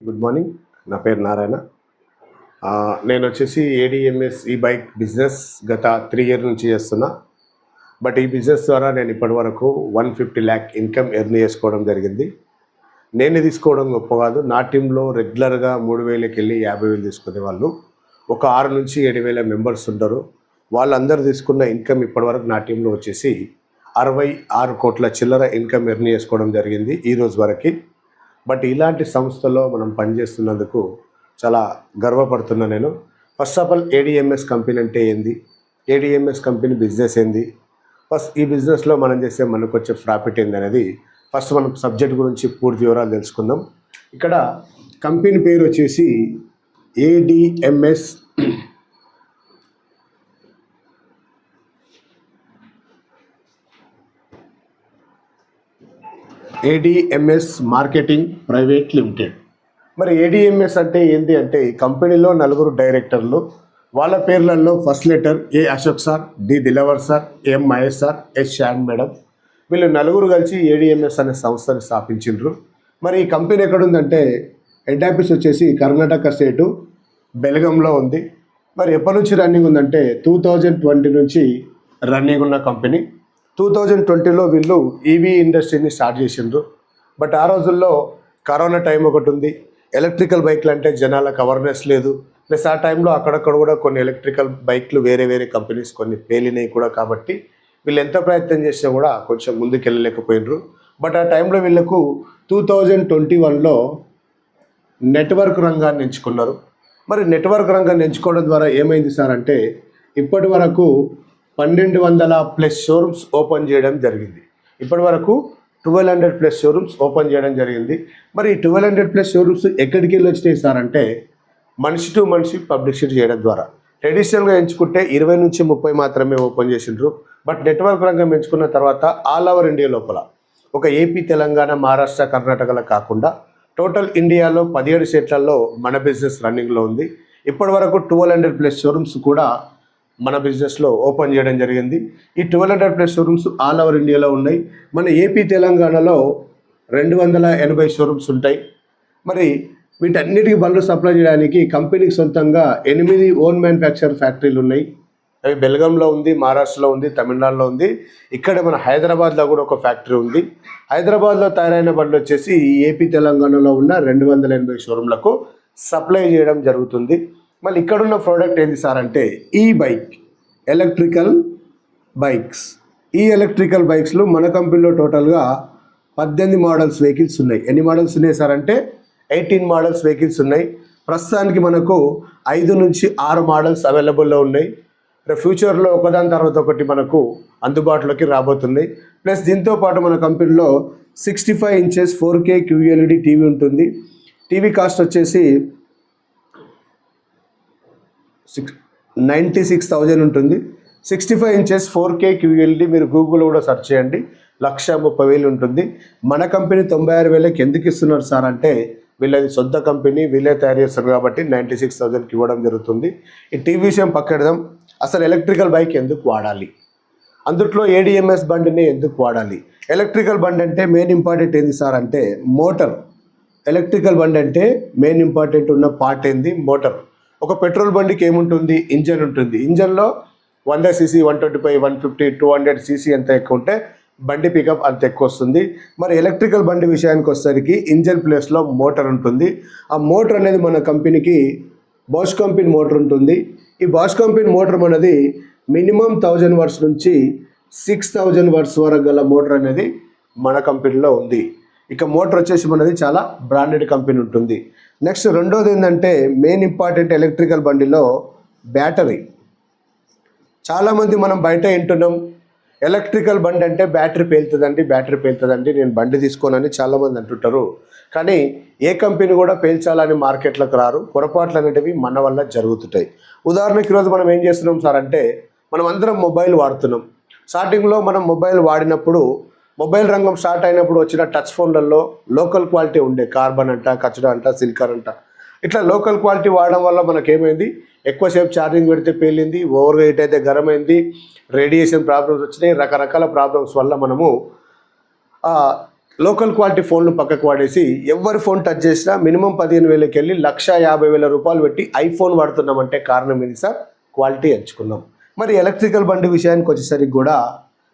Good morning. నా పేరు నారాయణ. నేను వచ్చేసి ఏడిఎంఎస్ ఈ బైక్ బిజినెస్ గత 3 ఇయర్ నుంచి చేస్తున్నా. బట్ ఈ బిజినెస్ ద్వారా నేను ఇప్పటి వరకు 150 lakh ఇన్కమ్ ఎర్న్ చేసుకోవడం జరిగింది. నేను తీసుకోవడం గొప్ప కాదు. నా టీంలో రెగ్యులర్గా 3,000కి వెళ్ళి 50,000 తీసుకునే వాళ్ళు ఒక 6 నుంచి 7,000 మెంబర్స్ ఉంటారు. వాళ్ళందరూ తీసుకున్న ఇన్కమ్ ఇప్పటి వరకు నా టీంలో వచ్చేసి 66 కోట్ల చిల్లర ఇన్కమ్ ఎర్న్ చేసుకోవడం జరిగింది ఈ రోజు వరకు. బట్ ఇలాంటి సంస్థలో మనం పనిచేస్తున్నందుకు చాలా గర్వపడుతున్నా నేను. First of all ADMS company అంటే ఏంది, ఏడిఎంఎస్ కంపెనీ బిజినెస్ ఏంది, ఫస్ట్ ఈ బిజినెస్లో మనం చేస్తే మనకు వచ్చే ప్రాఫిట్ ఏంది అనేది ఫస్ట్ మనం సబ్జెక్ట్ గురించి పూర్తి వివరాలు తెలుసుకుందాం. ఇక్కడ కంపెనీ పేరు వచ్చేసి ADMS ADMS marketing private limited. మరి ఏడిఎంఎస్ అంటే ఏంటి అంటే ఈ కంపెనీలో 4 డైరెక్టర్లు, వాళ్ళ పేర్లలో first letter A Ashok sir, D Dilawar sir, M Mahesh sir, S Shan madam. వీళ్ళు 4 కలిసి ఏడిఎంఎస్ అనే సంస్థని స్థాపించిండ్రు. మరి ఈ కంపెనీ ఎక్కడుందంటే హెడ్ ఆఫీస్ వచ్చేసి కర్ణాటక స్టేటు బెల్గంలో ఉంది. మరి ఎప్పటి నుంచి రన్నింగ్ ఉందంటే 2020 నుంచి రన్నింగ్ ఉన్న కంపెనీ. 2020లో వీళ్ళు ఈవీ ఇండస్ట్రీని స్టార్ట్ చేసిండ్రు. బట్ ఆ రోజుల్లో కరోనా టైం ఒకటి ఉంది, ఎలక్ట్రికల్ బైక్లు అంటే జనాలకు అవేర్నెస్ లేదు. ప్లస్ ఆ టైంలో అక్కడక్కడ కూడా కొన్ని ఎలక్ట్రికల్ బైక్లు వేరే కంపెనీస్ కొన్ని పేలినాయి కూడా. కాబట్టి వీళ్ళు ఎంత ప్రయత్నం చేసినా కూడా కొంచెం ముందుకు వెళ్ళలేకపోయినరు. బట్ ఆ టైంలో వీళ్ళకు 2021లో నెట్వర్క్ రంగాన్ని ఎంచుకున్నారు. మరి నెట్వర్క్ రంగాన్ని ఎంచుకోవడం ద్వారా ఏమైంది సార్ అంటే ఇప్పటి వరకు 1,200+ షోరూమ్స్ ఓపెన్ చేయడం జరిగింది. ఇప్పటి వరకు 1,200+ షోరూమ్స్ ఓపెన్ చేయడం జరిగింది. మరి ఈ 1,200+ షోరూమ్స్ ఎక్కడికి వెళ్ళి వచ్చినాయి సార్ అంటే మనిషి టు మనిషి పబ్లిసిటీ చేయడం ద్వారా. ట్రెడిషనల్గా ఎంచుకుంటే 20 నుంచి 30 మాత్రమే ఓపెన్ చేసిండ్రు. బట్ నెట్వర్క్ రంగం ఎంచుకున్న తర్వాత ఆల్ ఓవర్ ఇండియా లోపల ఒక ఏపీ, తెలంగాణ, మహారాష్ట్ర, కర్ణాటకలో కాకుండా టోటల్ ఇండియాలో 17 స్టేట్లలో మన బిజినెస్ రన్నింగ్లో ఉంది. ఇప్పటి వరకు 1,200+ షోరూమ్స్ కూడా మన బిజినెస్లో ఓపెన్ చేయడం జరిగింది. ఈ 1,200+ షోరూమ్స్ ఆల్ ఓవర్ ఇండియాలో ఉన్నాయి. మన ఏపీ, తెలంగాణలో 280 షోరూమ్స్ ఉంటాయి. మరి వీటన్నిటికీ బండ్లు సప్లై చేయడానికి కంపెనీకి సొంతంగా 8 ఓన్ మ్యానుఫ్యాక్చర్ ఫ్యాక్టరీలు ఉన్నాయి. అవి బెల్గంలో ఉంది, మహారాష్ట్రలో ఉంది, తమిళనాడులో ఉంది. ఇక్కడ మన హైదరాబాద్లో కూడా ఒక ఫ్యాక్టరీ ఉంది. హైదరాబాద్లో తయారైన బండ్లు వచ్చేసి ఈ ఏపీ, తెలంగాణలో ఉన్న 280 షోరూమ్లకు సప్లై చేయడం జరుగుతుంది. మళ్ళీ ఇక్కడున్న ప్రోడక్ట్ ఏంటి సార్ అంటే ఈ బైక్ ఎలక్ట్రికల్ బైక్స్. ఈ ఎలక్ట్రికల్ బైక్స్లో మన కంపెనీలో టోటల్గా 18 మోడల్స్ వెహికల్స్ ఉన్నాయి. ఎన్ని మోడల్స్ ఉన్నాయి సార్ అంటే 18 మోడల్స్ వెహికల్స్ ఉన్నాయి. ప్రస్తుతానికి మనకు 5 నుంచి 6 మోడల్స్ అవైలబుల్లో ఉన్నాయి. ఫ్యూచర్లో ఒకదాని తర్వాత ఒకటి మనకు అందుబాటులోకి రాబోతున్నాయి. ప్లస్ దీంతో పాటు మన కంపెనీలో 65 ఇంచెస్ 4K QLED టీవీ ఉంటుంది. టీవీ కాస్ట్ వచ్చేసి 96,000 ఉంటుంది. 65 ఇంచెస్ 4K QLED మీరు గూగుల్లో కూడా సెర్చ్ చేయండి, 1,30,000 ఉంటుంది. మన కంపెనీ 96,000కి ఎందుకు ఇస్తున్నారు సార్ అంటే వీళ్ళది సొంత కంపెనీ, వీళ్ళే తయారు చేస్తారు కాబట్టి 96,000కి ఇవ్వడం జరుగుతుంది. ఈ టీవీ విషయం పక్కడదాం. అసలు ఎలక్ట్రికల్ బైక్ ఎందుకు వాడాలి, అందుట్లో ఏడిఎంఎస్ బండిని ఎందుకు వాడాలి? ఎలక్ట్రికల్ బండి అంటే మెయిన్ ఇంపార్టెంట్ ఏంది సార్ అంటే మోటార్. ఎలక్ట్రికల్ బండి అంటే మెయిన్ ఇంపార్టెంట్ ఉన్న పార్ట్ ఏంది? మోటార్. ఒక పెట్రోల్ బండికి ఏముంటుంది? ఇంజన్ ఉంటుంది. ఇంజన్లో 100 cc, 125, 150, 200 cc ఎంత ఎక్కువ ఉంటే బండి పికప్ అంత ఎక్కువ వస్తుంది. మరి ఎలక్ట్రికల్ బండి విషయానికి వచ్చేసరికి ఇంజన్ ప్లేస్లో మోటార్ ఉంటుంది. ఆ మోటార్ అనేది మన కంపెనీకి బాష్ కంపెనీ మోటార్ ఉంటుంది. ఈ బాష్ కంపెనీ మోటార్ మనది మినిమం 1000 వాట్స్ నుంచి 6000 వాట్స్ వరకు గల మోటార్ అనేది మన కంపెనీలో ఉంది. ఇక మోటార్ వచ్చేసి మనది చాలా బ్రాండెడ్ కంపెనీ ఉంటుంది. నెక్స్ట్ రెండోది ఏంటంటే మెయిన్ ఇంపార్టెంట్ ఎలక్ట్రికల్ బండిలో బ్యాటరీ. చాలామంది మనం బయట వింటున్నాం ఎలక్ట్రికల్ బండి అంటే బ్యాటరీ పేలుతుందండి, నేను బండి తీసుకోనని చాలామంది అంటుంటారు. కానీ ఏ కంపెనీ కూడా పేల్చాలని మార్కెట్లోకి రారు. పొరపాట్లు అనేటివి మన వల్ల జరుగుతుంటాయి. ఉదాహరణకి ఈరోజు మనం ఏం చేస్తున్నాం సార్ అంటే మనం అందరం మొబైల్ వాడుతున్నాం. స్టార్టింగ్లో మనం మొబైల్ వాడినప్పుడు మొబైల్ రంగం స్టార్ట్ అయినప్పుడు వచ్చిన టచ్ ఫోన్లలో లోకల్ క్వాలిటీ ఉండే, కార్బన్ అంట, కచడా అంట, సిలికాన్ అంట. ఇట్లా లోకల్ క్వాలిటీ వాడడం వల్ల మనకేమైంది, ఎక్కువసేపు ఛార్జింగ్ పెడితే పేలింది, ఓవర్ హీట్ అయితే గరమైంది, రేడియేషన్ ప్రాబ్లమ్స్ వచ్చినాయి, రకరకాల ప్రాబ్లమ్స్ వల్ల మనము లోకల్ క్వాలిటీ ఫోన్లు పక్కకు వాడేసి ఎవరి ఫోన్ టచ్ చేసినా మినిమం 15,000కి వెళ్ళి 1,50,000 రూపాయలు పెట్టి ఐఫోన్ వాడుతున్నామంటే కారణం ఏంటి సార్? క్వాలిటీ ఎంచుకున్నాం. మరి ఎలక్ట్రికల్ బండి విషయానికి వచ్చేసరికి కూడా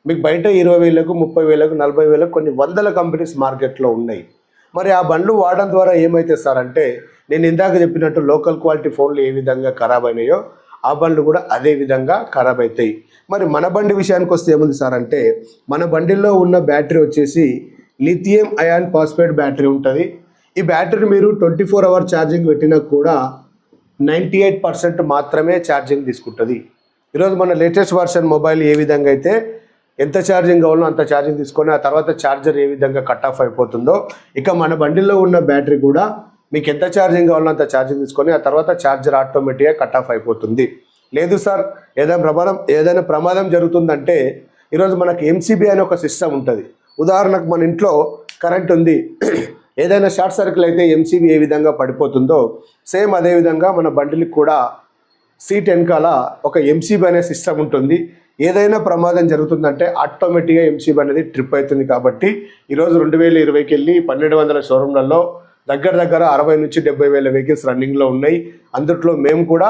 మీకు బయట 20,000కు 30,000కు 40,000కు కొన్ని వందల కంపెనీస్ మార్కెట్లో ఉన్నాయి. మరి ఆ బండ్లు వాడడం ద్వారా ఏమైతే సార్ అంటే నేను ఇందాక చెప్పినట్టు లోకల్ క్వాలిటీ ఫోన్లు ఏ విధంగా ఖరాబ్ అయినాయో ఆ బండ్లు కూడా అదే విధంగా ఖరాబ్ అవుతాయి. మరి మన బండి విషయానికి వస్తే ఏముంది సార్ అంటే మన బండిలో ఉన్న బ్యాటరీ వచ్చేసి లిథియం అయాన్ ఫాస్ఫేట్ బ్యాటరీ ఉంటుంది. ఈ బ్యాటరీ మీరు 24 అవర్ ఛార్జింగ్ పెట్టినా కూడా 98% మాత్రమే ఛార్జింగ్ తీసుకుంటుంది. ఈరోజు మన లేటెస్ట్ వర్షన్ మొబైల్ ఏ విధంగా అయితే ఎంత ఛార్జింగ్ కావాలో అంత ఛార్జింగ్ తీసుకొని ఆ తర్వాత ఛార్జర్ ఏ విధంగా కట్ ఆఫ్ అయిపోతుందో ఇక మన బండిలో ఉన్న బ్యాటరీ కూడా మీకు ఎంత ఛార్జింగ్ కావాలో అంత ఛార్జింగ్ తీసుకొని ఆ తర్వాత ఛార్జర్ ఆటోమేటిక్గా కట్ ఆఫ్ అయిపోతుంది. లేదు సార్ ఏదైనా ప్రమాదం జరుగుతుందంటే ఈరోజు మనకి ఎంసీబీ అనే ఒక సిస్టమ్ ఉంటుంది. ఉదాహరణకు మన ఇంట్లో కరెంట్ ఉంది, ఏదైనా షార్ట్ సర్క్యూట్ అయితే ఎంసీబీ ఏ విధంగా పడిపోతుందో సేమ్ అదే విధంగా మన బండికి కూడా సీట్ వెనకాల ఒక ఎంసీబీ అనే సిస్టమ్ ఉంటుంది. ఏదైనా ప్రమాదం జరుగుతుందంటే ఆటోమేటిక్గా ఎంసీబీ అనేది ట్రిప్ అవుతుంది. కాబట్టి ఈరోజు 2020కి వెళ్ళి 1,200 షోరూమ్లలో దగ్గర 60 నుంచి 70,000 వెహికల్స్ రన్నింగ్లో ఉన్నాయి. అందుట్లో మేము కూడా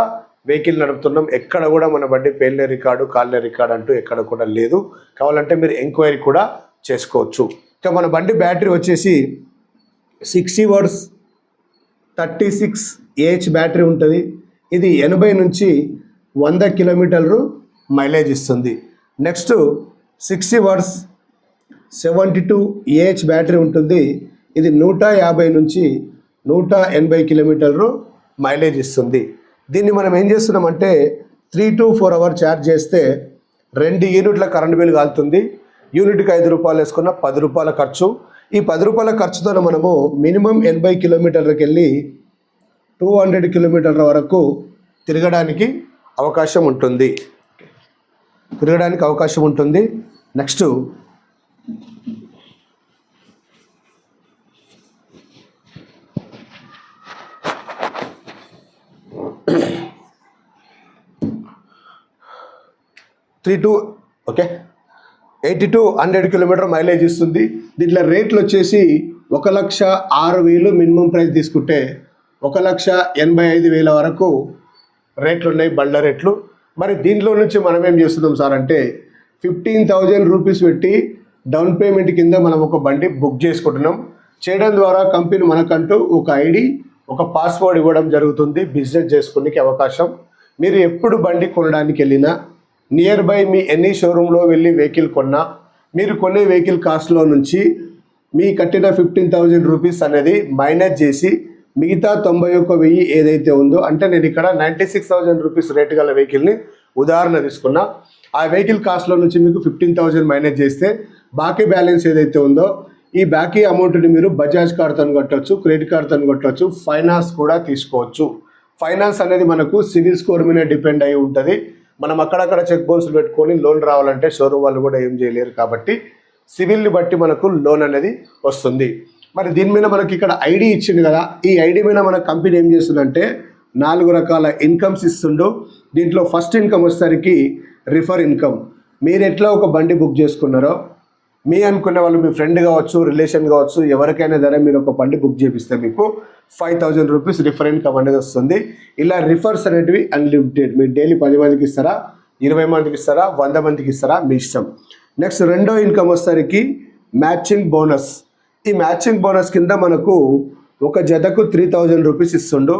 వెహికల్ నడుపుతున్నాం. ఎక్కడ కూడా మన బండి పేలిన రికార్డు కాలిన రికార్డు అంటూ ఎక్కడ కూడా లేదు. కావాలంటే మీరు ఎంక్వైరీ కూడా చేసుకోవచ్చు. ఇక మన బండి బ్యాటరీ వచ్చేసి 60 వాట్స్ 36 ఏహెచ్ బ్యాటరీ ఉంటుంది. ఇది 80 నుంచి 100 కిలోమీటర్లు మైలేజ్ ఇస్తుంది. నెక్స్ట్ 60 వాట్స్ 72 ఏహెచ్ బ్యాటరీ ఉంటుంది. ఇది 150 నుంచి 180 కిలోమీటర్లు మైలేజ్ ఇస్తుంది. దీన్ని మనం ఏం చేస్తున్నామంటే 3 to 4 అవర్ ఛార్జ్ చేస్తే 2 యూనిట్ల కరెంట్ బిల్ కాలుతుంది. యూనిట్కి 5 రూపాయలు వేసుకున్న 10 రూపాయల ఖర్చు. ఈ 10 రూపాయల ఖర్చుతో మనము మినిమం 80 కిలోమీటర్లకు వెళ్ళి 200 కిలోమీటర్ల వరకు తిరగడానికి అవకాశం ఉంటుంది. Next okay 80 to 100 kilometre mileage ఇస్తుంది. దీంట్లో రేట్లు వచ్చేసి 1,06,000 మినిమం ప్రైస్ తీసుకుంటే 1,85,000 వరకు రేట్లు ఉన్నాయి బండ్ల రేట్లు. మరి దీంట్లో నుంచి మనం ఏం చేస్తున్నాం సార్ అంటే 15,000 రూపీస్ పెట్టి డౌన్ పేమెంట్ కింద మనం ఒక బండి బుక్ చేసుకుంటున్నాం. చేయడం ద్వారా కంపెనీ మనకంటూ ఒక ఐడి ఒక పాస్వర్డ్ ఇవ్వడం జరుగుతుంది. బిజినెస్ చేసుకునే అవకాశం. మీరు ఎప్పుడు బండి కొనడానికి వెళ్ళినా నియర్ బై మీ ఎనీ షోరూంలో వెళ్ళి వెహికల్ కొన్నా మీరు కొనే వెహికల్ కాస్ట్లో నుంచి మీ కట్టిన 15,000 రూపీస్ అనేది మైనస్ చేసి మిగతా 91,000 ఏదైతే ఉందో అంటే నేను ఇక్కడ 96,000 రూపీస్ రేటు గల వెహికల్ని ఉదాహరణ తీసుకున్నా. ఆ వెహికల్ కాస్ట్లో నుంచి మీకు 15,000 మైనస్ చేస్తే బాకీ బ్యాలెన్స్ ఏదైతే ఉందో ఈ బాకీ అమౌంట్ని మీరు బజాజ్ కార్డ్తో కట్టవచ్చు, క్రెడిట్ కార్డ్తో కట్టవచ్చు, ఫైనాన్స్ కూడా తీసుకోవచ్చు. ఫైనాన్స్ అనేది మనకు సివిల్ స్కోర్ మీద డిపెండ్ అయి ఉంటుంది. మనం అక్కడక్కడ చెక్ బౌన్స్ పెట్టుకొని లోన్ రావాలంటే షోరూమ్ వాళ్ళు కూడా ఏం చేయలేరు. కాబట్టి సివిల్ని బట్టి మనకు లోన్ అనేది వస్తుంది. మరి దీని మీద మనకి ఇక్కడ ఐడి ఇచ్చింది కదా, ఈ ఐడి మీద మన కంపెనీ ఏం చేస్తుందంటే 4 రకాల ఇన్కమ్స్ ఇస్తుండో. దీంట్లో ఫస్ట్ ఇన్కమ్ వచ్చేసరికి రిఫర్ ఇన్కమ్. మీరు ఎట్లా ఒక బండి బుక్ చేసుకున్నారో మీ అనుకునే వాళ్ళు మీ ఫ్రెండ్ కావచ్చు, రిలేషన్ కావచ్చు, ఎవరికైనా సరే మీరు ఒక బండి బుక్ చేపిస్తే మీకు 5,000 రూపీస్ రిఫర్ ఇన్కమ్ అనేది వస్తుంది. ఇలా రిఫర్స్ అనేటివి అన్లిమిటెడ్. మీరు డైలీ 10 మందికి ఇస్తారా, 20 మందికి ఇస్తారా, 100 మందికి ఇస్తారా, మీ ఇష్టం. నెక్స్ట్ రెండో ఇన్కమ్ వచ్చేసరికి మ్యాచింగ్ బోనస్. ఈ మ్యాచింగ్ బోనస్ కింద మనకు ఒక జతకు 3,000 రూపీస్ ఇస్తుండు.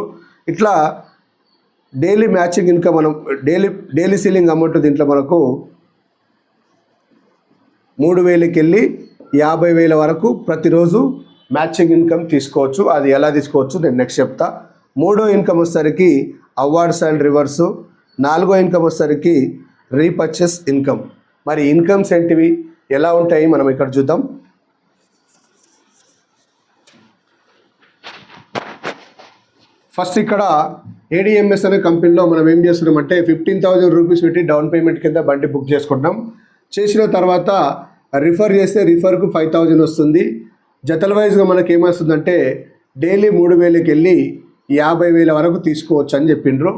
ఇట్లా డైలీ మ్యాచింగ్ ఇన్కమ్ మనం డైలీ సీలింగ్ అమౌంట్ దీంట్లో మనకు 3,000కి వెళ్ళి 50,000 వరకు ప్రతిరోజు మ్యాచింగ్ ఇన్కమ్ తీసుకోవచ్చు. అది ఎలా తీసుకోవచ్చు నేను నెక్స్ట్ చెప్తా. మూడో ఇన్కమ్ వచ్చేసరికి అవార్డ్స్ అండ్ రివర్సు. నాలుగో ఇన్కమ్ వచ్చేసరికి రీపర్చేస్ ఇన్కమ్. మరి ఇన్కమ్స్ ఏంటివి, ఎలా ఉంటాయి మనం ఇక్కడ చూద్దాం. ఫస్ట్ ఇక్కడ ఏడిఎంఎస్ అనే కంపెనీలో మనం ఏం చేస్తున్నామంటే 15,000 రూపీస్ పెట్టి డౌన్ పేమెంట్ కింద బండి బుక్ చేసుకుంటాం. చేసిన తర్వాత రిఫర్ చేస్తే రిఫర్కు 5,000 వస్తుంది. జతల వైజ్గా మనకి ఏమొస్తుందంటే డైలీ 3,000కి వెళ్ళి 50,000 వరకు తీసుకోవచ్చు అని చెప్పిండ్రు.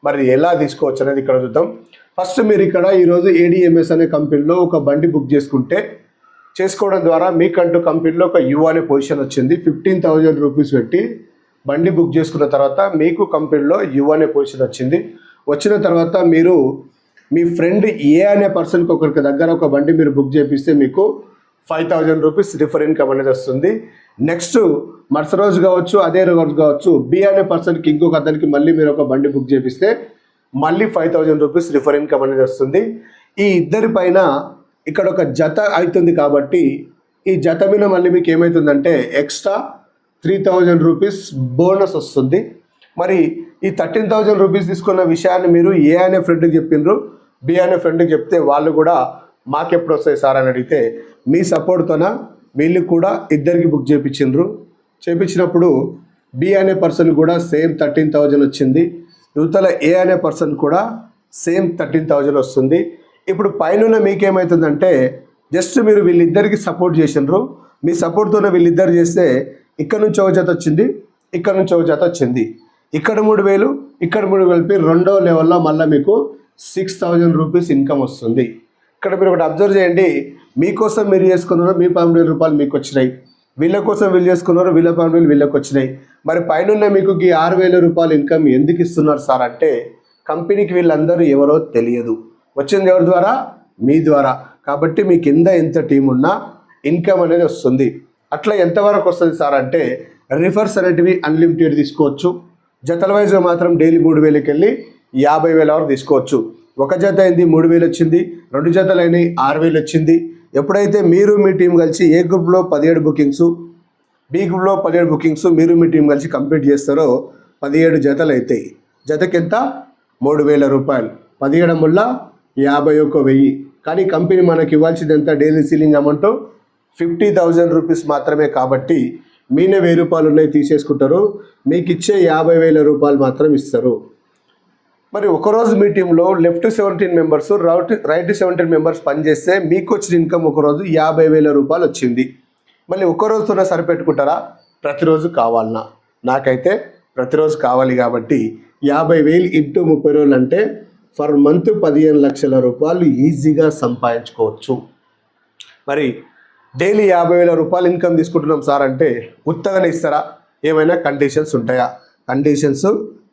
మరి ఎలా తీసుకోవచ్చు అనేది ఇక్కడ చూద్దాం. ఫస్ట్ మీరు ఇక్కడ ఈరోజు ఏడిఎంఎస్ అనే కంపెనీలో ఒక బండి బుక్ చేసుకుంటే చేసుకోవడం ద్వారా మీకంటూ కంపెనీలో ఒక యు అనే పొజిషన్ వచ్చింది. 15,000 రూపీస్ పెట్టి బండి బుక్ చేసుకున్న తర్వాత మీకు కంపెనీలో యు అనే పొజిషన్ వచ్చింది. వచ్చిన తర్వాత మీరు మీ ఫ్రెండ్ ఏ అనే పర్సన్కి ఒకరికి దగ్గర ఒక బండి మీరు బుక్ చేపిస్తే మీకు 5,000 రూపీస్ రిఫర్ ఇన్కమ్ అనేది వస్తుంది. నెక్స్ట్ మరుసటి రోజు కావచ్చు, అదే రోజు కావచ్చు, బి అనే పర్సన్కి ఇంకొక అతనికి మళ్ళీ మీరు ఒక బండి బుక్ చేపిస్తే మళ్ళీ 5,000 రూపీస్ రిఫర్ ఇన్కమ్ అనేది వస్తుంది. ఈ ఇద్దరి పైన ఇక్కడ ఒక జత అవుతుంది కాబట్టి ఈ జత మీద మళ్ళీ మీకు ఏమవుతుందంటే ఎక్స్ట్రా 3,000 రూపీస్ బోనస్ వస్తుంది. మరి ఈ 13,000 రూపీస్ తీసుకున్న విషయాన్ని మీరు ఏ అనే ఫ్రెండ్కి చెప్పిండ్రు, బి అనే ఫ్రెండ్కి చెప్తే వాళ్ళు కూడా మాకెప్పుడు వస్తాయి సార్ అని అడిగితే మీ సపోర్ట్తోన వీళ్ళు కూడా ఇద్దరికి బుక్ చేయించినప్పుడు బి అనే పర్సన్ కూడా సేమ్ 13,000 వచ్చింది. యువతల ఏ అనే పర్సన్ కూడా సేమ్ 13,000 వస్తుంది. ఇప్పుడు పైన మీకేమవుతుందంటే జస్ట్ మీరు వీళ్ళిద్దరికి సపోర్ట్ చేసినారు. మీ సపోర్ట్తోనే వీళ్ళిద్దరు చేస్తే ఇక్కడ నుంచి ఒక జత వచ్చింది, ఇక్కడ నుంచి ఒక జత వచ్చింది, ఇక్కడ 3,000, ఇక్కడ 3,000 కలిపి రెండో లెవెల్లో మళ్ళీ మీకు 6,000 రూపీస్ ఇన్కమ్ వస్తుంది. ఇక్కడ మీరు ఒకటి అబ్జర్వ్ చేయండి, మీకోసం మీరు చేసుకున్నారు, మీ 12,000 రూపాయలు మీకు వచ్చినాయి, వీళ్ళ కోసం వీళ్ళు చేసుకున్నారు, వీళ్ళ 12,000 వీళ్ళకి వచ్చినాయి. మరి పైన మీకు ఈ 6,000 రూపాయలు ఇన్కమ్ ఎందుకు ఇస్తున్నారు సార్ అంటే కంపెనీకి వీళ్ళందరూ ఎవరో తెలియదు, వచ్చింది ఎవరి ద్వారా, మీ ద్వారా. కాబట్టి మీ కింద ఎంత టీం ఉన్నా ఇన్కమ్ అనేది వస్తుంది. అట్లా ఎంతవరకు వస్తుంది సార్ అంటే రిఫర్స్ అనేటివి అన్లిమిటెడ్ తీసుకోవచ్చు. జతల వైజ్గా మాత్రం డైలీ 3,000కి వెళ్ళి 50,000 వరకు తీసుకోవచ్చు. ఒక జత అయింది 3,000 వచ్చింది, 2 జతలు అయినాయి 6,000 వచ్చింది. ఎప్పుడైతే మీరు మీ టీం కలిసి ఏ గ్రూప్లో 17 బుకింగ్స్, బి గ్రూప్లో 17 బుకింగ్స్ మీరు మీ టీం కలిసి కంప్లీట్ చేస్తారో 17 జతలు అవుతాయి. జతకి ఎంత, 3,000 రూపాయలు. 17 వల్ల 51,000. కానీ కంపెనీ మనకి ఇవ్వాల్సింది ఎంత, డైలీ సీలింగ్ అమౌంట్ 50,000 రూపీస్ మాత్రమే. కాబట్టి మీనే 1,000 రూపాయలు ఉన్నాయి తీసేసుకుంటారు, మీకు ఇచ్చే 50,000 రూపాయలు మాత్రం ఇస్తారు. మరి ఒకరోజు మీ టీంలో లెఫ్ట్ 17 మెంబర్స్, రైట్ 17 మెంబర్స్ పనిచేస్తే మీకు వచ్చిన ఇన్కమ్ ఒకరోజు 50,000 రూపాయలు వచ్చింది. మళ్ళీ ఒక్కరోజుతోనే సరిపెట్టుకుంటారా, ప్రతిరోజు కావాలన్నా? నాకైతే ప్రతిరోజు కావాలి. కాబట్టి 50,000 ఇంటూ 30 రోజులు అంటే ఫర్ మంత్ 15 లక్షల రూపాయలు ఈజీగా సంపాదించుకోవచ్చు. మరి డైలీ 50,000 రూపాయలు ఇన్కమ్ తీసుకుంటున్నాం సార్ అంటే ఉత్తగానే ఇస్తారా? ఏమైనా కండిషన్స్ ఉంటాయా? కండిషన్స్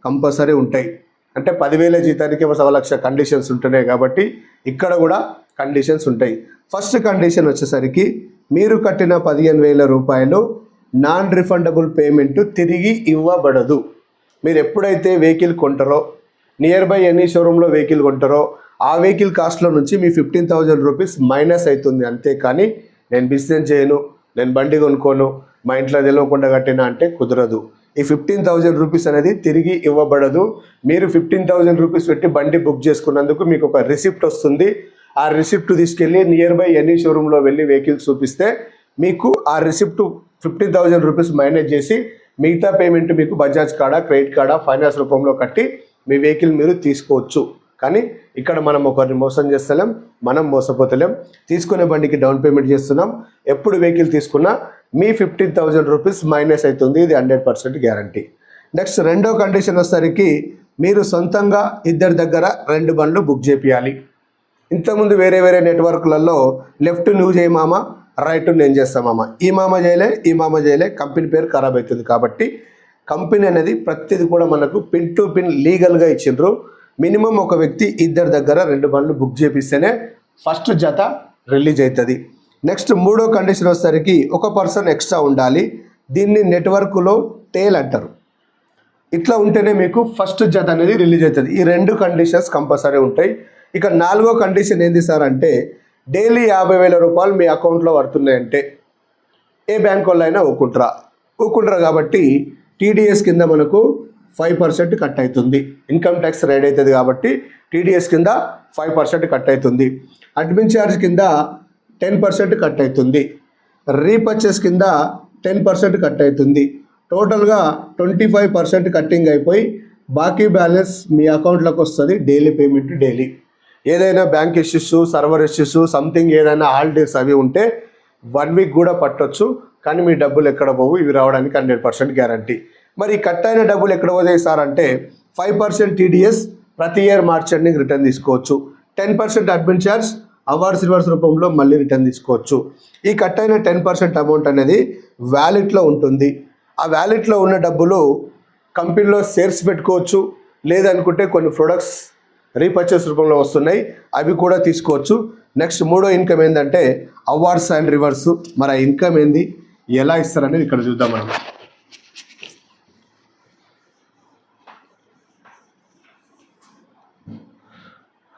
కంపల్సరీ ఉంటాయి. అంటే 10,000 జీతానికి 1,00,000 కండిషన్స్ ఉంటున్నాయి కాబట్టి ఇక్కడ కూడా కండిషన్స్ ఉంటాయి. ఫస్ట్ కండిషన్ వచ్చేసరికి మీరు కట్టిన 15,000 రూపాయలు నాన్ రిఫండబుల్ పేమెంట్ తిరిగి ఇవ్వబడదు. మీరు ఎప్పుడైతే వెహికల్ కొంటారో, నియర్ బై ఎనీ షోరూంలో వెహికల్ కొంటారో ఆ వెహికల్ కాస్ట్లో నుంచి మీ 15,000 రూపీస్ మైనస్ అవుతుంది. అంతేకాని నేను బిజినెస్ చేయను, నేను బండి కొనుక్కోను, మా ఇంట్లో తెలియకుండా కట్టినా అంటే కుదరదు. ఈ 15,000 రూపీస్ అనేది తిరిగి ఇవ్వబడదు. మీరు 15,000 రూపీస్ పెట్టి బండి బుక్ చేసుకున్నందుకు మీకు ఒక రిసిప్ట్ వస్తుంది. ఆ రిసిప్ట్ తీసుకెళ్ళి నియర్ బై ఎనీ షోరూంలో వెళ్ళి వెహికల్ చూపిస్తే మీకు ఆ రిసిప్ట్ 15,000 రూపీస్ మైనస్ చేసి మిగతా పేమెంట్ మీకు బజాజ్ కార్డా, క్రెడిట్ కార్డా, ఫైనాన్స్ రూపంలో కట్టి మీ వెహికల్ మీరు తీసుకోవచ్చు. కానీ ఇక్కడ మనం ఒకరిని మోసం చేస్తలేం, మనం మోసపోతలేం. తీసుకునే బండికి డౌన్ పేమెంట్ చేస్తున్నాం. ఎప్పుడు వెహికల్ తీసుకున్నా మీ 15,000 రూపీస్ మైనస్ అవుతుంది. ఇది 100% గ్యారంటీ. నెక్స్ట్ రెండో కండిషన్ వచ్చేసరికి మీరు సొంతంగా ఇద్దరి దగ్గర 2 బండ్లు బుక్ చేపియాలి. ఇంతకుముందు వేరే వేరే నెట్వర్క్లలో లెఫ్ట్ నువ్వు చేయి మామ, రైట్ నేను చేస్తా మామ, ఈ మామ చేయలే, ఈ మామ చేయలే, కంపెనీ పేరు ఖరాబ్ అవుతుంది. కాబట్టి కంపెనీ అనేది ప్రతిది కూడా మనకు పిన్ టు పిన్ లీగల్గా ఇచ్చిండ్రు. మినిమం ఒక వ్యక్తి ఇద్దరి దగ్గర 2 బండ్లు బుక్ చేపిస్తేనే ఫస్ట్ జత రిలీజ్ అవుతుంది. నెక్స్ట్ మూడో కండిషన్ వచ్చేసరికి ఒక పర్సన్ ఎక్స్ట్రా ఉండాలి. దీన్ని నెట్వర్క్లో టేల్ అంటారు. ఇట్లా ఉంటేనే మీకు ఫస్ట్ జత అనేది రిలీజ్ అవుతుంది. ఈ 2 కండిషన్స్ కంపల్సరీ ఉంటాయి. ఇక 4వ కండిషన్ ఏంది సార్ అంటే డైలీ 50,000 రూపాయలు మీ అకౌంట్లో పడుతున్నాయంటే ఏ బ్యాంక్ వాళ్ళు అయినా ఊకుంటారా కాబట్టి టీడీఎస్ కింద మనకు 5% కట్ అవుతుంది. ఇన్కమ్ ట్యాక్స్ రైడ్ అవుతుంది కాబట్టి టీడీఎస్ కింద 5% కట్ అవుతుంది. అడ్మిన్ ఛార్జ్ కింద 10% కట్ అవుతుంది. రీపర్చేస్ కింద 10% కట్ అవుతుంది. టోటల్గా 25% కట్టింగ్ అయిపోయి బాకీ బ్యాలెన్స్ మీ అకౌంట్లోకి వస్తుంది. Daily payment daily. ఏదైనా bank issues, server issues, something ఏదైనా హాలిడేస్ అవి ఉంటే 1 వీక్ కూడా పట్టొచ్చు. కానీ మీ డబ్బులు ఎక్కడ పోవు, ఇవి రావడానికి 100% గ్యారంటీ. మరి కట్ అయిన డబ్బులు ఎక్కడ పోతాయి సార్ అంటే 5% టీడీఎస్ ప్రతి ఇయర్ మార్చ్ ఎండింగ్ రిటర్న్ తీసుకోవచ్చు. 10% అడ్మిన్ ఛార్జ్ అవార్డ్స్ రివార్డ్స్ రూపంలో మళ్ళీ రిటర్న్ తీసుకోవచ్చు. ఈ కట్ అయిన 10% అమౌంట్ అనేది వ్యాలెట్లో ఉంటుంది. ఆ వ్యాలెట్లో ఉన్న డబ్బులు కంపెనీలో షేర్స్ పెట్టుకోవచ్చు, లేదనుకుంటే కొన్ని ప్రొడక్ట్స్ రీపర్చేస్ రూపంలో వస్తున్నాయి, అవి కూడా తీసుకోవచ్చు. నెక్స్ట్ మూడో ఇన్కమ్ ఏంటంటే అవార్డ్స్ అండ్ రివార్డ్స్. మరి ఆ ఇన్కమ్ ఏంది, ఎలా ఇస్తారనేది ఇక్కడ చూద్దాం మనం.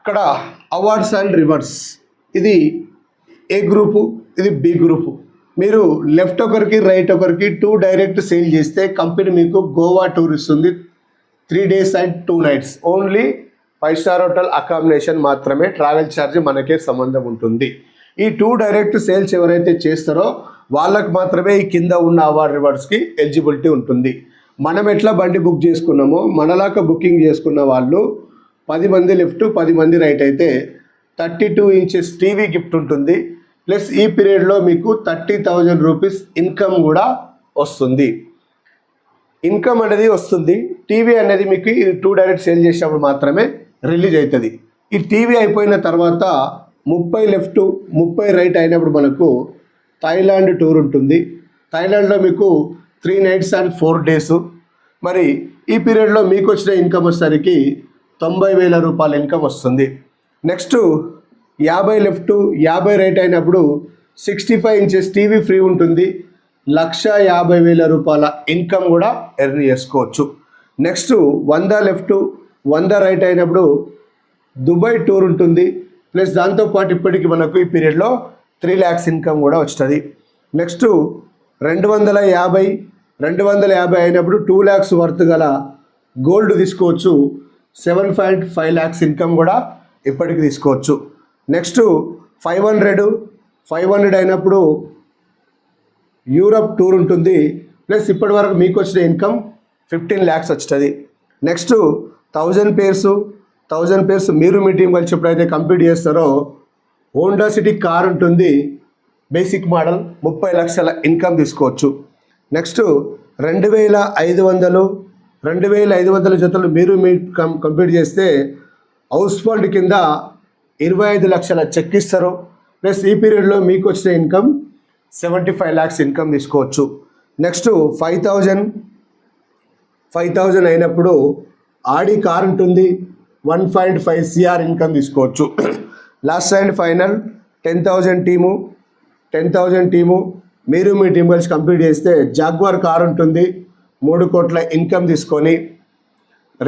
ఇక్కడ అవార్డ్స్ అండ్ రివార్డ్స్, ఇది ఏ గ్రూపు, ఇది బి గ్రూపు. మీరు లెఫ్ట్ ఒకరికి రైట్ ఒకరికి 2 డైరెక్ట్ సేల్ చేస్తే కంపెనీ మీకు గోవా టూర్ ఇస్తుంది. 3 days and 2 nights only 5-star hotel accommodation మాత్రమే. ట్రావెల్ ఛార్జ్ మనకే సంబంధం ఉంటుంది. ఈ 2 డైరెక్ట్ సేల్స్ ఎవరైతే చేస్తారో వాళ్ళకు మాత్రమే ఈ కింద ఉన్న అవార్డ్ రివార్డ్స్కి ఎలిజిబిలిటీ ఉంటుంది. మనం ఎట్లా బండి బుక్ చేసుకున్నామో మనలాగా బుకింగ్ చేసుకున్న వాళ్ళు 10 మంది లెఫ్ట్ 10 మంది రైట్ అయితే 32 inches టీవీ గిఫ్ట్ ఉంటుంది. ప్లస్ ఈ పీరియడ్లో మీకు 30,000 రూపీస్ ఇన్కమ్ కూడా వస్తుంది. ఇన్కమ్ అనేది వస్తుంది. టీవీ అనేది మీకు ఈ 2 డైరెక్ట్ సేల్ చేసినప్పుడు మాత్రమే రిలీజ్ అవుతుంది. ఈ టీవీ అయిపోయిన తర్వాత 30 లెఫ్ట్ 30 రైట్ అయినప్పుడు మనకు థాయిలాండ్ టూర్ ఉంటుంది. థాయిలాండ్లో మీకు 3 nights and 4 days. మరి ఈ పీరియడ్లో మీకు వచ్చిన ఇన్కమ్ వచ్చేసరికి 90,000 రూపాయల ఇన్కమ్ వస్తుంది. నెక్స్ట్ 50 లెఫ్ట్ 50 రైట్ అయినప్పుడు 65 inches టీవీ ఫ్రీ ఉంటుంది. 1,50,000 రూపాయల ఇన్కమ్ కూడా ఎర్న్ చేసుకోవచ్చు. నెక్స్ట్ 100 లెఫ్ట్ 100 రైట్ అయినప్పుడు దుబాయ్ టూర్ ఉంటుంది. ప్లస్ దాంతోపాటు ఇప్పటికి మనకు ఈ పీరియడ్లో 3 lakhs ఇన్కమ్ కూడా వస్తుంది. నెక్స్ట్ 250 అయినప్పుడు 2 lakhs వర్త్ గల గోల్డ్ తీసుకోవచ్చు. 7.5 lakhs ఇన్కమ్ కూడా ఇప్పటికి తీసుకోవచ్చు. నెక్స్ట్ 500 అయినప్పుడు యూరప్ టూర్ ఉంటుంది. ప్లస్ ఇప్పటి వరకు మీకు వచ్చిన ఇన్కమ్ 15 lakhs వస్తుంది. నెక్స్ట్ 1000 పేర్స్ మీరు మీ టీం కలిసి ఎప్పుడైతే కంప్లీట్ చేస్తారో హోండా సిటీ కార్ ఉంటుంది, బేసిక్ మోడల్, 30 లక్షల ఇన్కమ్ తీసుకోవచ్చు. నెక్స్ట్ 2,500 జతలు మీరు మీ కంప్లీట్ చేస్తే హౌస్ ఫండ్ కింద 25 లక్షల చెక్ ఇస్తారు. ప్లస్ ఈ పీరియడ్లో మీకు వచ్చిన ఇన్కమ్ 75 lakhs ఇన్కమ్ తీసుకోవచ్చు. నెక్స్ట్ 5,000 అయినప్పుడు ఆడి కార్ ఉంటుంది, 1.5 CR ఇన్కమ్ తీసుకోవచ్చు. లాస్ట్ అండ్ ఫైనల్ 10,000 టీము మీరు మీ టీం కలిసి కంప్లీట్ చేస్తే జాగ్వార్ కార్ ఉంటుంది, 3 కోట్ల ఇన్కమ్ తీసుకొని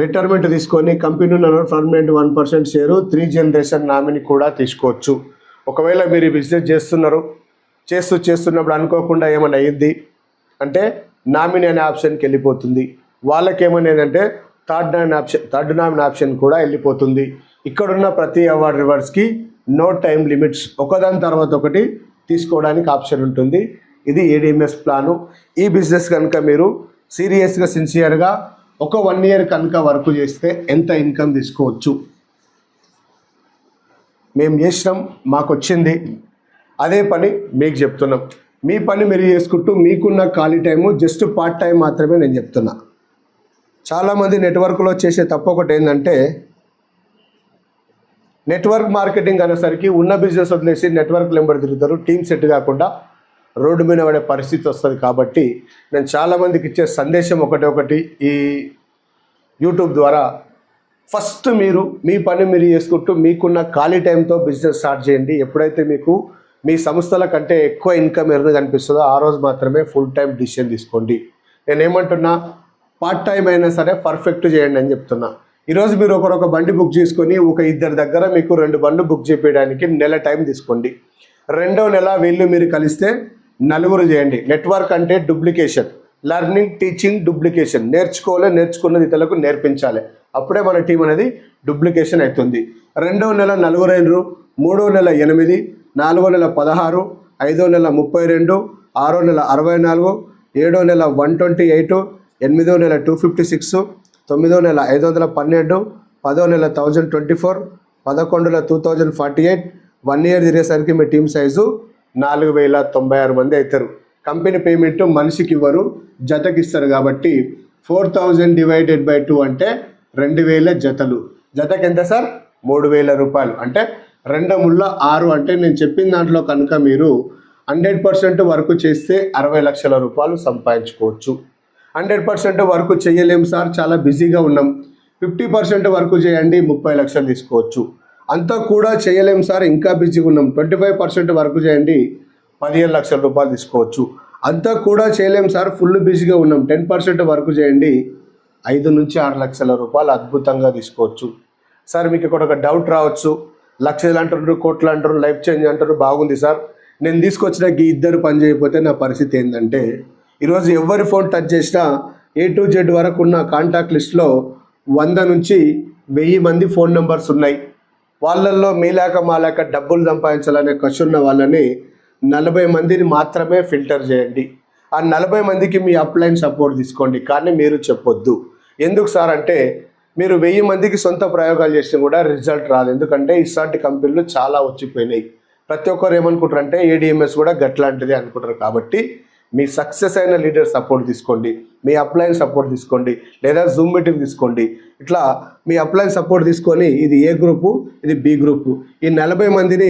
రిటైర్మెంట్ తీసుకొని కంపెనీలో పర్మనెంట్ 1% షేరు 3 జనరేషన్ నామినీ కూడా తీసుకోవచ్చు. ఒకవేళ మీరు బిజినెస్ చేస్తున్నప్పుడు అనుకోకుండా ఏమైనా అయ్యింది అంటే నామినీ అనే ఆప్షన్కి వెళ్ళిపోతుంది. వాళ్ళకి ఏమనేదంటే థర్డ్ నామినీ ఆప్షన్ కూడా వెళ్ళిపోతుంది. ఇక్కడున్న ప్రతి అవార్డ్ రివార్డ్స్కి నో టైం లిమిట్స్, ఒకదాని తర్వాత ఒకటి తీసుకోవడానికి ఆప్షన్ ఉంటుంది. ఇది ADMS ప్లాను. ఈ బిజినెస్ కనుక మీరు సీరియస్గా సిన్సియర్గా ఒక 1 year కనుక వర్క్ చేస్తే ఎంత ఇన్కమ్ తీసుకోవచ్చు. మేము చేసినాం, మాకు వచ్చింది, అదే పని మీకు చెప్తున్నాం. మీ పని మీరు చేసుకుంటూ మీకున్న ఖాళీ టైము జస్ట్ పార్ట్ టైం మాత్రమే నేను చెప్తున్నా. చాలామంది నెట్వర్క్లో చేసే తప్పు ఒకటి ఏంటంటే నెట్వర్క్ మార్కెటింగ్ అనేసరికి ఉన్న బిజినెస్ వదిలేసి నెట్వర్క్ నెంబర్ తిరుగుతారు, టీమ్ సెట్ కాకుండా రోడ్డు మీద పడే పరిస్థితి వస్తుంది. కాబట్టి నేను చాలామందికి ఇచ్చే సందేశం ఒకటి ఈ యూట్యూబ్ ద్వారా, ఫస్ట్ మీరు మీ పని మీరు చేసుకుంటూ మీకున్న ఖాళీ టైంతో బిజినెస్ స్టార్ట్ చేయండి. ఎప్పుడైతే మీకు మీ సంస్థల కంటే ఎక్కువ ఇన్కమ్ ఎర్న్ కనిపిస్తుందో ఆ రోజు మాత్రమే ఫుల్ టైం డిసిషన్ తీసుకోండి. నేనేమంటున్నా, పార్ట్ టైం అయినా సరే పర్ఫెక్ట్ చేయండి అని చెప్తున్నా. ఈరోజు మీరు ఒక బండి బుక్ చేసుకొని ఒక 2 దగ్గర మీకు 2 బండ్లు బుక్ చేయించడానికి నెల టైం తీసుకోండి. 2వ నెల వీళ్ళు మీరు కలిస్తే 4 చేయండి. నెట్వర్క్ అంటే డూప్లికేషన్, లెర్నింగ్ టీచింగ్ డూప్లికేషన్. నేర్చుకున్నది ఇతరులకు నేర్పించాలి, అప్పుడే మన టీం అనేది డూప్లికేషన్ అవుతుంది. 2వ నెల 4 అయినరు, 3వ నెల 8, 4వ నెల 16, 5వ నెల 32, 6వ నెల 64, 7వ నెల 128, 8వ నెల 256, 9వ నెల 512, 10వ నెల 1024, 11వ 2048. 1 year తిరిగేసరికి మీ టీం సైజు 4,096 మంది అవుతారు. కంపెనీ పేమెంట్ మనిషికి ఇవ్వరు, జతకి ఇస్తారు. కాబట్టి 4,000 divided by 2 అంటే 2,000 జతలు. జతకి ఎంత సార్? 3,000 రూపాయలు. అంటే 2 ముళ్ళ 6 అంటే నేను చెప్పిన దాంట్లో కనుక మీరు 100% వర్క్ చేస్తే 60 లక్షల రూపాయలు సంపాదించుకోవచ్చు. 100% వర్క్ చేయలేము సార్, చాలా బిజీగా ఉన్నాం, 50% వర్క్ చేయండి, 30 లక్షలు తీసుకోవచ్చు. అంతా కూడా చేయలేము సార్, ఇంకా బిజీగా ఉన్నాం, 25% వర్క్ చేయండి, 15 లక్షల రూపాయలు తీసుకోవచ్చు. అంతా కూడా చేయలేము సార్, ఫుల్ బిజీగా ఉన్నాం, 10% వర్క్ చేయండి, 5 నుంచి 6 లక్షల రూపాయలు అద్భుతంగా తీసుకోవచ్చు. సార్ మీకు ఇక్కడ ఒక డౌట్ రావచ్చు, లక్షలు అంటారు, కోట్లు అంటారు, లైఫ్ చేంజ్ అంటారు, బాగుంది సార్, నేను తీసుకొచ్చిన ఈ ఇద్దరు పని చేయకపోతే నా పరిస్థితి ఏంటంటే, ఈరోజు ఎవరి ఫోన్ టచ్ చేసినా A to Z వరకు ఉన్న కాంటాక్ట్ లిస్ట్లో 100 నుంచి 1000 మంది ఫోన్ నెంబర్స్ ఉన్నాయి. వాళ్ళల్లో మీలాక మాలాక డబ్బులు సంపాదించాలనే కసి ఉన్న వాళ్ళని 40 మందిని మాత్రమే ఫిల్టర్ చేయండి. ఆ 40 మందికి మీ అప్లైన్ సపోర్ట్ తీసుకోండి, కానీ మీరు చెప్పొద్దు. ఎందుకు సార్ అంటే, మీరు 1000 మందికి సొంత ప్రయోగాలు చేసినా కూడా రిజల్ట్ రాదు. ఎందుకంటే ఇలాంటి కంపెనీలు చాలా వచ్చిపోయినాయి. ప్రతి ఒక్కరు ఏమనుకుంటారంటే ADMS కూడా గట్లాంటిది అనుకుంటారు. కాబట్టి మీ సక్సెస్ అయిన లీడర్ సపోర్ట్ తీసుకోండి, మీ అప్లైన్ సపోర్ట్ తీసుకోండి, లేదా జూమ్ మీటింగ్ తీసుకోండి. ఇట్లా మీ అప్లైన్ సపోర్ట్ తీసుకొని ఇది ఏ గ్రూపు, ఇది B గ్రూపు, ఈ 40 మందిని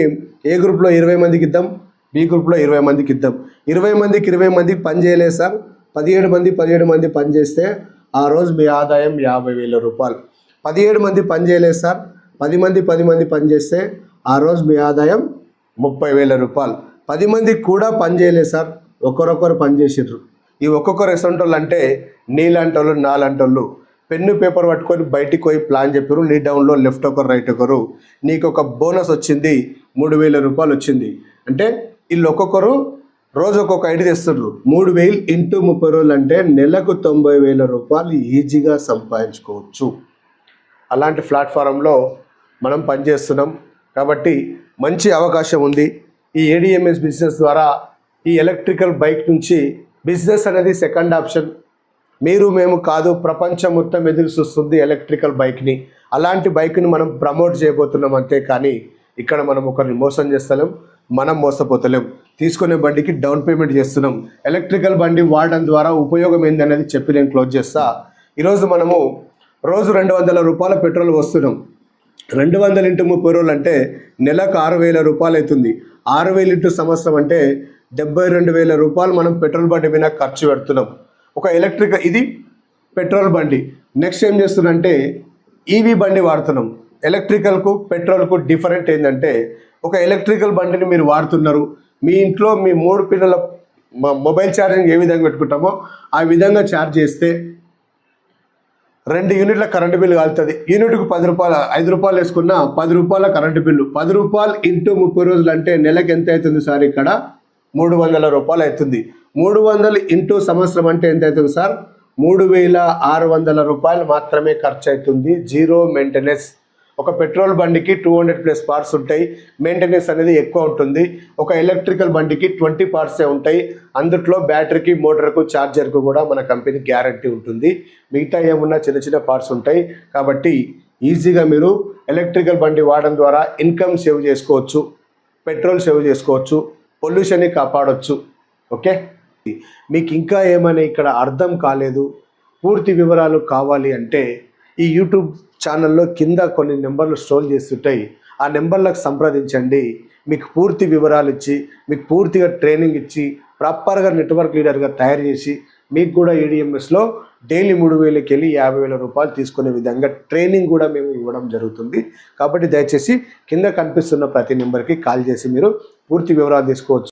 ఏ గ్రూప్లో 20 మందికి ఇద్దాం, B గ్రూప్లో 20 మందికి ఇద్దాం. 20 మందికి 20 మందికి పని చేయలేదు సార్, 17 మంది పని చేస్తే ఆ రోజు మీ ఆదాయం 50,000 రూపాయలు. 17 మంది పని చేయలేదు సార్, 10 మంది పని చేస్తే ఆ రోజు మీ ఆదాయం 30,000 రూపాయలు. 10 మందికి కూడా పని చేయలేదు సార్, ఒకరొకరు పని చేసిర్రు. ఈ ఒక్కొక్కరు ఎసంటోళ్ళు అంటే నీలాంటోళ్ళు నాలాంటోళ్ళు పెన్ను పేపర్ పట్టుకొని బయటికి పోయి ప్లాన్ చెప్పారు, నీ డౌన్లో లెఫ్ట్ ఒకరు రైట్ ఒకరు, నీకు ఒక బోనస్ వచ్చింది, 3,000 రూపాయలు వచ్చింది అంటే వీళ్ళు ఒక్కొక్కరు రోజు ఒక్కొక్క ఐడి తెస్తున్నారు. 3,000 ఇంటూ 30 రోజులు అంటే నెలకు 90,000 రూపాయలు ఈజీగా సంపాదించుకోవచ్చు. అలాంటి ప్లాట్ఫారంలో మనం పనిచేస్తున్నాం కాబట్టి మంచి అవకాశం ఉంది. ఈ ADMS బిజినెస్ ద్వారా ఈ ఎలక్ట్రికల్ బైక్ నుంచి బిజినెస్ అనేది సెకండ్ ఆప్షన్. మీరు మేము కాదు, ప్రపంచం మొత్తం ఎదురు చూస్తుంది ఎలక్ట్రికల్ బైక్ని. అలాంటి బైక్ని మనం ప్రమోట్ చేయబోతున్నాం అంతే, కానీ ఇక్కడ మనం ఒకరిని మోసం చేస్తలేం, మనం మోసపోతలేం. తీసుకునే బండికి డౌన్ పేమెంట్ చేస్తున్నాం. ఎలక్ట్రికల్ బండి వాడడం ద్వారా ఉపయోగం ఏందనేది చెప్పి నేను క్లోజ్ చేస్తా. ఈరోజు మనము రోజు 200 రూపాయల పెట్రోల్ వస్తున్నాం. 200 ఇంటూ 30 రోజులు అంటే నెలకు 6,000 రూపాయలు అవుతుంది. 6,000 ఇంటూ సంవత్సరం అంటే 72,000 రూపాయలు మనం పెట్రోల్ బండి మీద ఖర్చు పెడుతున్నాం. ఒక ఎలక్ట్రికల్, ఇది పెట్రోల్ బండి. నెక్స్ట్ ఏం చేస్తున్నామంటే EV బండి వాడుతున్నాం. ఎలక్ట్రికల్కు పెట్రోల్కు డిఫరెంట్ ఏంటంటే, ఒక ఎలక్ట్రికల్ బండిని మీరు వాడుతున్నారు, మీ ఇంట్లో మీ 3 పిల్లల మొబైల్ ఛార్జింగ్ ఏ విధంగా పెట్టుకుంటామో ఆ విధంగా ఛార్జ్ చేస్తే 2 యూనిట్ల కరెంటు బిల్లు కాలుతుంది. యూనిట్కు 10 రూపాయలు, 5 రూపాయలు వేసుకున్న 10 రూపాయల కరెంటు బిల్లు. 10 రూపాయలు ఇంటూ 30 రోజులు అంటే నెలకు ఎంత అవుతుంది సార్? ఇక్కడ 300 రూపాయలు అవుతుంది. 300 ఇంటూ సంవత్సరం అంటే ఎంత అవుతుంది సార్? 3,600 రూపాయలు మాత్రమే ఖర్చు అవుతుంది. Zero maintenance. ఒక పెట్రోల్ బండికి 200+ పార్ట్స్ ఉంటాయి, మెయింటెనెన్స్ అనేది ఎక్కువ ఉంటుంది. ఒక ఎలక్ట్రికల్ బండికి 20 పార్ట్సే ఉంటాయి. అందుట్లో బ్యాటరీకి, మోటార్కు, ఛార్జర్కు కూడా మన కంపెనీ గ్యారంటీ ఉంటుంది. మిగతా ఏమున్నా చిన్న చిన్న పార్ట్స్ ఉంటాయి. కాబట్టి ఈజీగా మీరు ఎలక్ట్రికల్ బండి వాడడం ద్వారా ఇన్కమ్ సేవ్ చేసుకోవచ్చు, పెట్రోల్ సేవ్ చేసుకోవచ్చు, పొల్యూషన్ని కాపాడవచ్చు. ఓకే, మీకు ఇంకా ఏమైనా ఇక్కడ అర్థం కాలేదు, పూర్తి వివరాలు కావాలి అంటే ఈ యూట్యూబ్ ఛానల్లో కింద కొన్ని నెంబర్లు స్టోర్ చేస్తుంటాయి, ఆ నెంబర్లకు సంప్రదించండి. మీకు పూర్తి వివరాలు ఇచ్చి, మీకు పూర్తిగా ట్రైనింగ్ ఇచ్చి, ప్రాపర్గా నెట్వర్క్ లీడర్గా తయారు చేసి, మీకు కూడా ADMSలో డైలీ 3,000కి వెళ్ళి 50,000 రూపాయలు తీసుకునే విధంగా ట్రైనింగ్ కూడా మేము ఇవ్వడం జరుగుతుంది. కాబట్టి దయచేసి కింద కనిపిస్తున్న ప్రతి నెంబర్కి కాల్ చేసి మీరు పూర్తి వివరాలు తీసుకోవచ్చు.